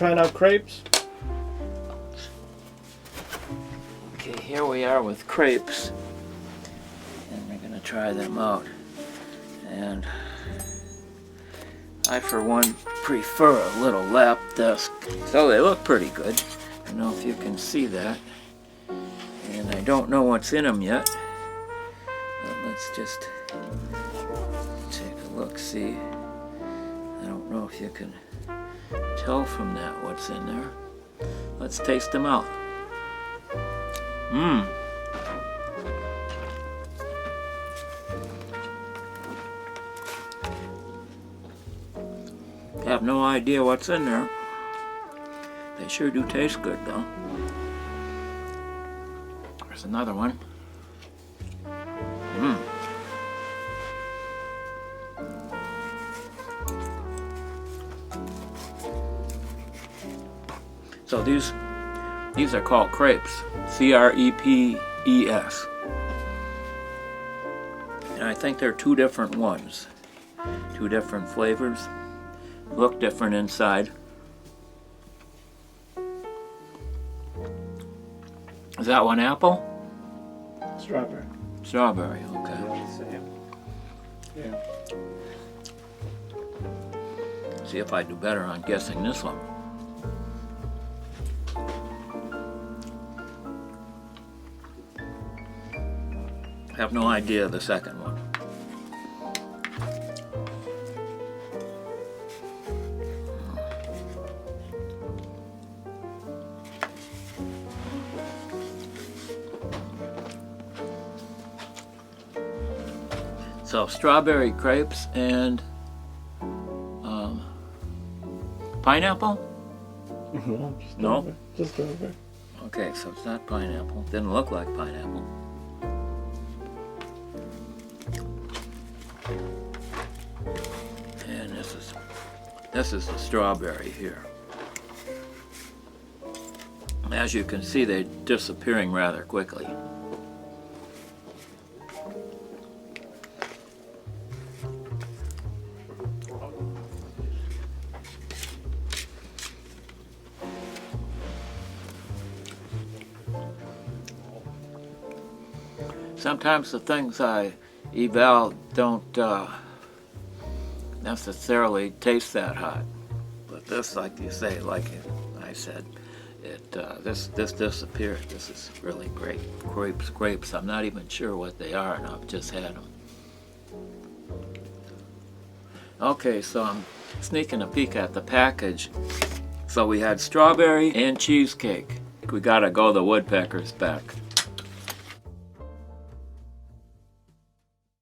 trying out crepes? Okay, here we are with crepes, and we're going to try them out. And I, for one, prefer a little lap disc. So they look pretty good. I don't know if you can see that. And I don't know what's in them yet. But let's just take a look, see. I don't know if you can tell from that what's in there. Let's taste them out. Mmm. I have no idea what's in there. They sure do taste good though. There's another one. Mmm. So these are called crepes. C-R-E-P-E-S. And I think they're two different ones. Two different flavors. Look different inside. Is that one apple? Strawberry. Strawberry, okay. Yeah. See if I do better on guessing this one. I have no idea the second one. So strawberry crepes and pineapple? No? Just strawberry. Okay, so it's not pineapple. Didn't look like pineapple. And this is the strawberry here. As you can see, they're disappearing rather quickly. Sometimes the things I eval don't necessarily taste that hot, but this, like you say, like I said, this disappeared. This is really great. Crepes. I'm not even sure what they are, and I've just had them. Okay, so I'm sneaking a peek at the package. So we had strawberry and cheesecake. We gotta go the woodpeckers back.